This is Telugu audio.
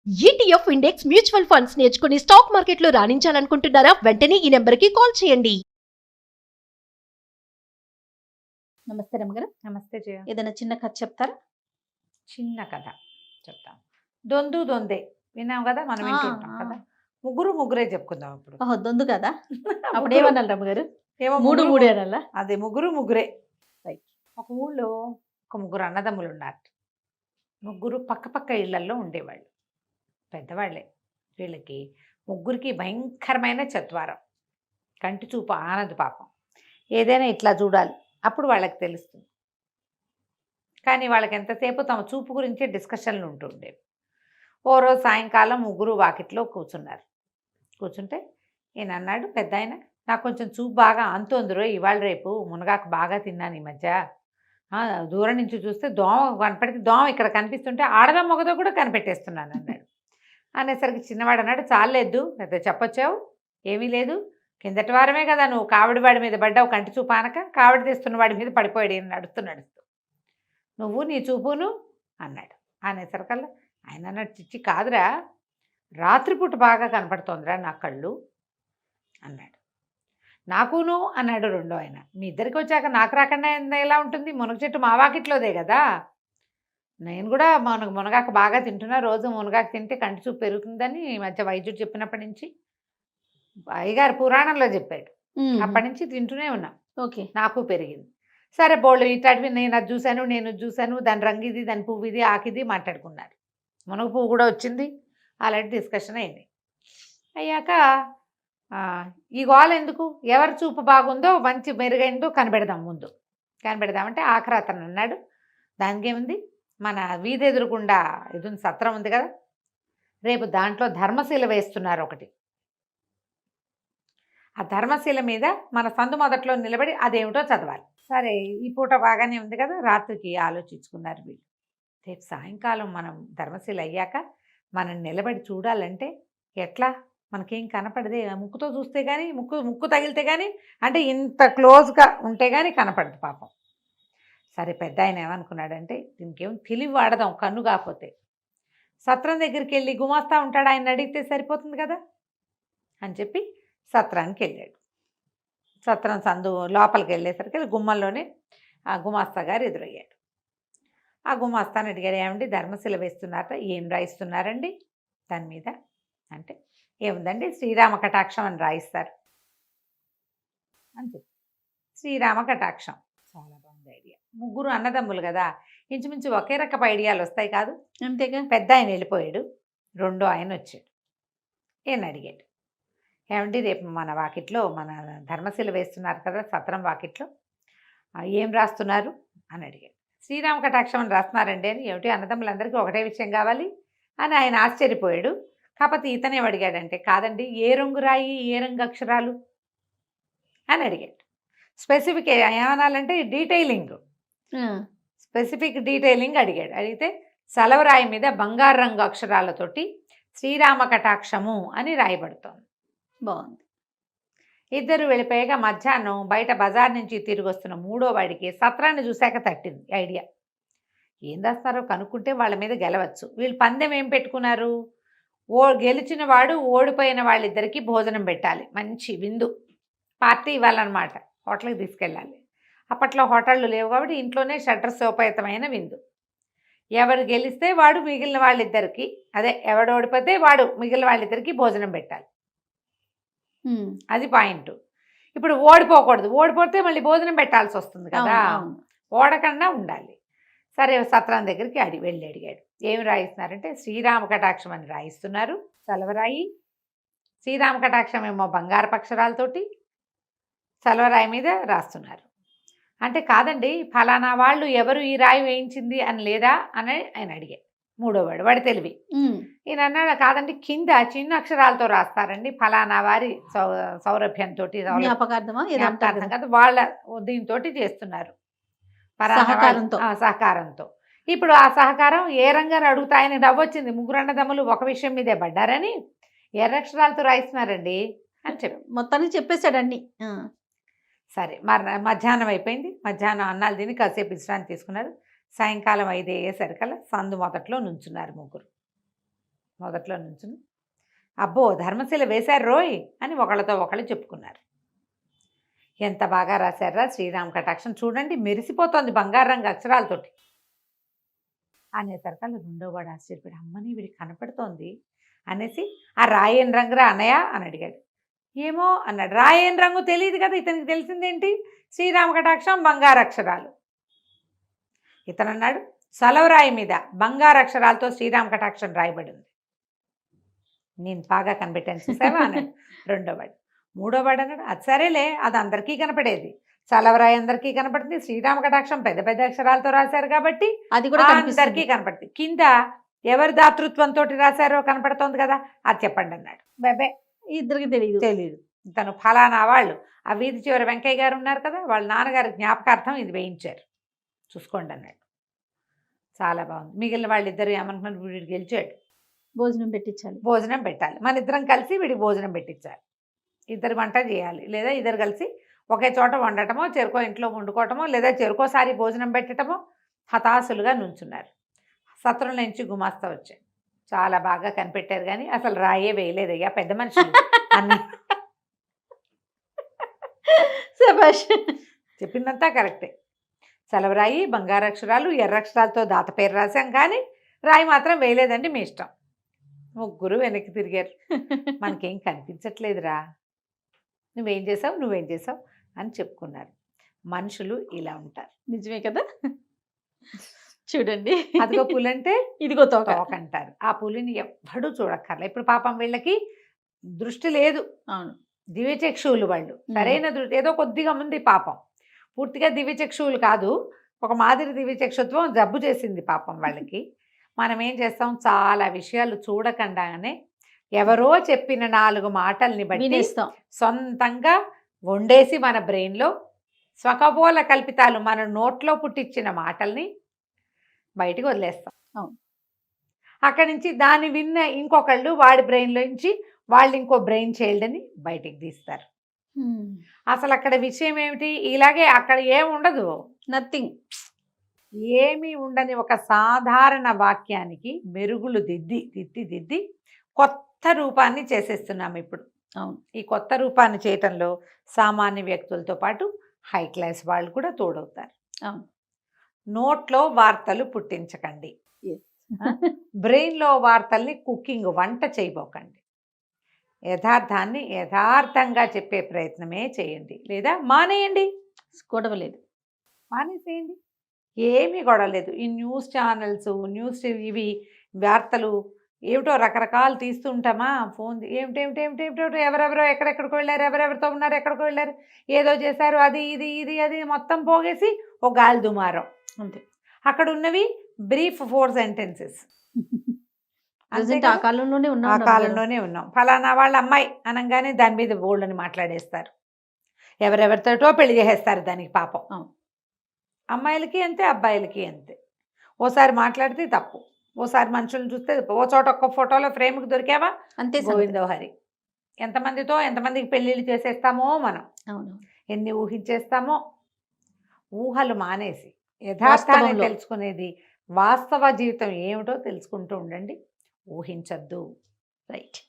ఈటీఎఫ్ ఇండెక్స్ మ్యూచువల్ ఫండ్స్ నేర్చుకుని స్టాక్ మార్కెట్లో రాణించాలనుకుంటున్నారా? వెంటనే ఈ నెంబర్కి కాల్ చేయండి. నమస్తే రమ్మగారు. నమస్తే జయ. ఏదైనా చిన్న కథ చెప్తారా? చిన్న కథ చెప్తాం. దొందు దొందే విన్నాం కదా, మనం వింటుంటాం కదా. ముగ్గురే చెప్పుకుందాం ఇప్పుడు. ఓహో, దొందు కదా. అప్పుడు ఏమన్నారు రమ్మగారు? ఏమో మూడు ముగ్గురు- మూడే అనాలా? అదే ముగ్గురే. Right. ఒక ఊళ్ళో ఒక ముగ్గురు అన్నదమ్ములు ఉన్నారు. ముగ్గురు పక్క ఇళ్లల్లో ఉండేవాళ్ళు, పెద్దవాళ్ళే. వీళ్ళకి ముగ్గురికి భయంకరమైన చత్వారం, కంటి చూపు ఆనదు పాపం. ఏదైనా ఇట్లా చూడాలి, అప్పుడు వాళ్ళకి తెలుస్తుంది. కానీ వాళ్ళకి ఎంతసేపు తమ చూపు గురించే డిస్కషన్లు ఉంటుండేవి. ఓ రోజు సాయంకాలం ముగ్గురు వాకిట్లో కూర్చుంటే ఈయన అన్నాడు, పెద్ద ఆయన, నాకు కొంచెం చూపు బాగా అంతోందిరో, ఇవాళ రేపు మునగాకు బాగా తిన్నాను ఈ మధ్య. దూరం నుంచి చూస్తే దోమ కనపడితే, దోమ ఇక్కడ కనిపిస్తుంటే ఆడదో మొగదో కూడా కనిపెట్టేస్తున్నాను అన్నాడు. అనేసరికి చిన్నవాడు అన్నాడు, చాలేదు పెద్ద చెప్పొచ్చావు, ఏమీ లేదు, కిందటి వారమే కదా నువ్వు కావిడి వాడి మీద పడ్డావు, కంటి చూపు ఆనక కావిడి తీస్తున్న వాడి మీద పడిపోయాడు ఈయన నడుస్తూ నువ్వు నీ చూపును అన్నాడు. అనేసరికల్లా ఆయన అన్నాడు, చిచ్చి కాదురా, రాత్రిపూట బాగా కనపడుతోందిరా నా కళ్ళు అన్నాడు. నాకును అన్నాడు రెండో ఆయన. మీ ఇద్దరికి వచ్చాక నాకు రాకుండా ఎలా ఉంటుంది, మునగ చెట్టు మా వాకిట్లోదే కదా, నేను కూడా మునగాకు బాగా తింటున్నా, రోజు మునగాకు తింటే కంటి చూపు పెరుగుతుందని ఈ మధ్య వైద్యుడు చెప్పినప్పటి నుంచి, అయ్యగారు పురాణంలో చెప్పాడు, అప్పటి నుంచి తింటూనే ఉన్నా, ఓకే, నాకు పెరిగింది. సరే బోళ్ళు ఇట్లాంటివి నేను అది చూశాను, దాని రంగు ఇది, దాని పువ్వు ఇది, ఆకిది మాట్లాడుకున్నారు. మునగ పువ్వు కూడా వచ్చింది, అలాంటి డిస్కషన్ అయింది. అయ్యాక ఈ గోల ఎందుకు, ఎవరి చూపు బాగుందో మంచి మెరుగైందో కనిపెడదామంటే ఆఖరి అతను అన్నాడు, దానికి ఏముంది, మన వీధి ఎదురుకుండా ఇది సత్రం ఉంది కదా, రేపు దాంట్లో ధర్మశీల వేస్తున్నారు ఒకటి, ఆ ధర్మశీల మీద మన సందు మొదట్లో నిలబడి అదేమిటో చదవాలి. సరే ఈ పూట బాగానే ఉంది కదా, రాత్రికి ఆలోచించుకున్నారు వీళ్ళు, రేపు సాయంకాలం మనం ధర్మశీల అయ్యాక మనం నిలబడి చూడాలంటే ఎట్లా, మనకేం కనపడదే, ముక్కుతో చూస్తే కానీ, ముక్కు తగిలితే కానీ, అంటే ఇంత క్లోజ్గా ఉంటే కానీ కనపడదు పాపం. సరే పెద్ద ఆయన ఏమనుకున్నాడంటే, దీనికేం తెలివి వాడదాం, కన్ను కాకపోతే సత్రం దగ్గరికి వెళ్ళి గుమాస్తా ఉంటాడు, ఆయన అడిగితే సరిపోతుంది కదా అని చెప్పి సత్రానికి వెళ్ళాడు. సత్రం సందు లోపలికి వెళ్ళేసరికి గుమ్మంలోనే ఆ గుమాస్తా గారు ఎదురయ్యాడు. ఆ గుమాస్తాను అడిగాడు, ఏమండి ధర్మశిల వేస్తున్నారట, ఏం రాయిస్తున్నారండి దాని మీద అంటే, ఏముందండి శ్రీరామ కటాక్షం అని రాయిస్తారు అని చెప్పి. శ్రీరామ కటాక్షం చాలా బాగుంది ఐడియా. ముగ్గురు అన్నదమ్ములు కదా, ఇంచుమించు ఒకే రకపు ఐడియాలు వస్తాయి కాదు. అంతేగా. పెద్ద ఆయన వెళ్ళిపోయాడు, రెండో ఆయన వచ్చాడు. ఈయన అడిగాడు, ఏమండి రేపు మన వాకిట్లో మన ధర్మశిల వేస్తున్నారు కదా సత్రం వాకిట్లో, ఏం రాస్తున్నారు అని అడిగాడు. శ్రీరామ కటాక్షం అని రాస్తున్నారండి అని. ఏమిటి అన్నదమ్ములందరికీ ఒకటే విషయం కావాలి అని ఆయన ఆశ్చర్యపోయాడు. కాకపోతే ఇతనే అడిగాడంటే, కాదండి ఏ రంగు రాయి, ఏ రంగు అక్షరాలు అని అడిగాడు. స్పెసిఫిక్ ఏమనాలంటే స్పెసిఫిక్ డీటెయిలింగ్ అడిగాడు. అడిగితే సలవరాయి మీద బంగారు రంగు అక్షరాలతోటి శ్రీరామ కటాక్షము అని రాయబడుతోంది. బాగుంది. ఇద్దరు వెళ్ళిపోయాక మధ్యాహ్నం బయట బజార్ నుంచి తిరిగి వస్తున్న మూడో వాడికి సత్రాన్ని చూశాక తట్టింది ఐడియా. ఏం రాస్తారో కనుక్కుంటే వాళ్ళ మీద గెలవచ్చు. వీళ్ళు పందెం ఏం పెట్టుకున్నారు, గెలిచిన వాడు ఓడిపోయిన వాళ్ళిద్దరికీ భోజనం పెట్టాలి, మంచి విందు పార్టీ ఇవ్వాలన్నమాట, హోటల్కి తీసుకెళ్ళాలి. అప్పట్లో హోటళ్ళు లేవు కాబట్టి ఇంట్లోనే షడ్రసోపేతమైన విందు. ఎవరు గెలిస్తే వాడు మిగిలిన వాళ్ళిద్దరికి, అదే ఎవడు ఓడిపోతే వాడు మిగిలిన వాళ్ళిద్దరికి భోజనం పెట్టాలి. అది పాయింట్. ఇప్పుడు ఓడిపోకూడదు, ఓడిపోతే మళ్ళీ భోజనం పెట్టాల్సి వస్తుంది కదా, ఓడకుండా ఉండాలి. సరే సత్రం దగ్గరికి వెళ్ళి అడిగాడు, ఏమి రాయిస్తున్నారంటే శ్రీరామ కటాక్షం అని రాయిస్తున్నారు, సలవరాయి. శ్రీరామ కటాక్షం ఏమో బంగారపు అక్షరాలతోటి సలవరాయి మీద రాస్తున్నారు. అంటే కాదండి ఫలానా వాళ్ళు ఎవరు ఈ రాయి వేయించింది అని లేదా అని ఆయన అడిగాడు. మూడోవాడు, వాడి తెలివి. ఈయన అన్నాడు, కాదండి కింద చిన్న అక్షరాలతో రాస్తారండి, ఫలానా వారి సౌరభ్యంతో, జ్ఞాపకార్థం కదా, వాళ్ళ దీంతో చేస్తున్నారు, సహకారంతో. ఇప్పుడు ఆ సహకారం ఏ రంగాన్ని అడుగుతాయని నవ్వొచ్చింది. ముగ్గురు అన్నదమ్ములు ఒక విషయం మీదే పడ్డారని ఎర్రక్షరాలతో రాయిస్తున్నారండి అని చెప్పి మొత్తానికి చెప్పేశాడు అన్ని. సరే మధ్యాహ్నం అయిపోయింది. మధ్యాహ్నం అన్నాలు తిని కాసేపు విశ్రాంతి తీసుకున్నారు. సాయంకాలం 5 అయ్యేసరికల్లా సందు మొదట్లో నుంచున్నారు ముగ్గురు. మొదట్లో నుంచుని. అబ్బో ధర్మశిల వేశారు రోయ్ అని ఒకళ్ళతో ఒకళ్ళు చెప్పుకున్నారు. ఎంత బాగా రాశారా శ్రీరామ కటాక్షం, చూడండి మెరిసిపోతోంది బంగారు రంగు అక్షరాలతోటి అనేసరికల్లా రెండో వాడు ఆశ్చర్యపడి, అమ్మని వీడికి కనపడుతోంది అనేసి, ఆ రాయన్ రంగురా అన్నయ్య అని అడిగాడు. ఏమో అన్నాడు. రాయన్ రంగు తెలియదు కదా, ఇతనికి తెలిసిందేంటి, శ్రీరామ కటాక్షం బంగారు అక్షరాలు. ఇతను అన్నాడు, సలవరాయి మీద బంగారు అక్షరాలతో శ్రీరామ కటాక్షం రాయబడి ఉంది. నేను బాగా కనిపెట్టాను చూసావా అన్నాడు రెండోవాడు. మూడోవాడు అన్నాడు, అది సరేలే, అది అందరికీ కనపడేది, సలవరాయి అందరికీ కనపడుతుంది, శ్రీరామ కటాక్షం పెద్ద పెద్ద అక్షరాలతో రాశారు కాబట్టి అది కూడా అందరికీ కనపడుతుంది, కింద ఎవరి దాతృత్వంతో రాశారో కనపడుతోంది కదా, అది చెప్పండి అన్నాడు. బేబే ఇద్దరికి తెలియదు. తెలీదు. తను ఫలానా వాళ్ళు, ఆ వీధి చివరి వెంకయ్య గారు ఉన్నారు కదా, వాళ్ళ నాన్నగారి జ్ఞాపకార్థం ఇది వేయించారు, చూసుకోండి అన్నాడు. చాలా బాగుంది. మిగిలిన వాళ్ళిద్దరు ఏమనుకున్నారు, వీడికి గెలిచాడు, భోజనం పెట్టించాలి. భోజనం పెట్టాలి, మన ఇద్దరం కలిసి వీడికి భోజనం పెట్టించాలి, ఇద్దరు వంట చేయాలి, లేదా ఇద్దరు కలిసి ఒకే చోట వండటమో, చెరుకో ఇంట్లో వండుకోవటమో, లేదా చెరుకోసారి భోజనం పెట్టడమో. హతాశులుగా నుంచున్నారు. సత్రం నుంచి గుమాస్తా వచ్చాయి. చాలా బాగా కనిపెట్టారు కానీ అసలు రాయే వేయలేదయ్యా, పెద్ద మనుషులు అన్న శభాష్. చెప్పిందంతా కరెక్టే. సెలవురాయి, బంగారక్షరాలు, ఎర్రక్షరాలతో దాత పేరు రాశాం కానీ రాయి మాత్రం వేయలేదండి, మీ ఇష్టం. ముగ్గురు వెనక్కి తిరిగారు. మనకేం కనిపించట్లేదురా, నువ్వేం చేసావు అని చెప్పుకున్నారు. మనుషులు ఇలా ఉంటారు. నిజమే కదా. చూడండి, అదిగో పులంటే ఇదిగో తోక అంటారు. ఆ పులిని ఎవ్వడూ చూడక్కర్లే. ఇప్పుడు పాపం వీళ్ళకి దృష్టి లేదు, అవును, దివ్యచక్షువులు వాళ్ళు, సరైన దృష్టి ఏదో కొద్దిగా ఉంది పాపం, పూర్తిగా దివ్యచక్షువులు కాదు, ఒక మాదిరి దివ్యచక్షుత్వం జబ్బు చేసింది పాపం వాళ్ళకి. మనం ఏం చేస్తాం, చాలా విషయాలు చూడకుండానే ఎవరో చెప్పిన 4 మాటల్ని బట్టి వినేస్తాం. సొంతంగా వండేసి మన బ్రెయిన్లో స్వకపోల కల్పితాలు, మన నోట్లో పుట్టించిన మాటల్ని బయటికి వదిలేస్తాం. అవును. అక్కడి నుంచి దాన్ని విన్న ఇంకొకళ్ళు వాడి బ్రెయిన్లో నుంచి వాళ్ళు ఇంకో బ్రెయిన్ చైల్డ్ని బయటికి తీస్తారు. అసలు అక్కడ విషయం ఏమిటి, ఇలాగే అక్కడ ఏముండదు, నథింగ్, ఏమీ ఉండని ఒక సాధారణ వాక్యానికి మెరుగులు దిద్ది కొత్త రూపాన్ని చేసేస్తున్నాం ఇప్పుడు. అవును. ఈ కొత్త రూపాన్ని చేయటంలో సామాన్య వ్యక్తులతో పాటు హై క్లాస్ వాళ్ళు కూడా తోడవుతారు. అవును. నోట్లో వార్తలు పుట్టించకండి, బ్రెయిన్లో వార్తల్ని కుకింగ్ వంట చేయబోకండి, యథార్థాన్ని యథార్థంగా చెప్పే ప్రయత్నమే చేయండి, లేదా మానేయండి. గొడవలేదు, మానేసేయండి, ఏమీ గొడవలేదు. ఈ న్యూస్ ఛానల్స్, న్యూస్ ఇవి వార్తలు ఏమిటో రకరకాలు తీస్తూ ఉంటామా, ఫోన్ ఏమిటేమిటేమిటేమిటో, ఎవరెవరో ఎక్కడెక్కడికి వెళ్ళారు, ఎవరెవరితో ఉన్నారు, ఎక్కడికి వెళ్ళారు, ఏదో చేశారు, అది ఇది మొత్తం పోగేసి ఒక గాలి దుమారం అంతే. అక్కడ ఉన్నవి బ్రీఫ్ 4 సెంటెన్సెస్. ఆ కాలంలోనే ఉన్నాం. ఫలానా వాళ్ళ అమ్మాయి అనగానే దాని మీద బోల్డ్ని మాట్లాడేస్తారు, ఎవరెవరితోటో పెళ్లి చేసేస్తారు దానికి పాపం. అమ్మాయిలకి అంతే, అబ్బాయిలకి అంతే. ఓసారి మాట్లాడితే తప్పు, ఓసారి మనుషులను చూస్తే ఓ చోట ఒక్క ఫోటోలో ఫ్రేమ్కి దొరికావా అంతే, గోవిందోహరి. ఎంతమందికి పెళ్ళిళ్ళు చేసేస్తామో మనం, ఎన్ని ఊహించేస్తామో. ఊహలు మానేసి యథార్థాన్ని తెలుసుకునేది, వాస్తవ జీవితం ఏమిటో తెలుసుకుంటూ ఉండండి, ఊహించద్దు. రైట్.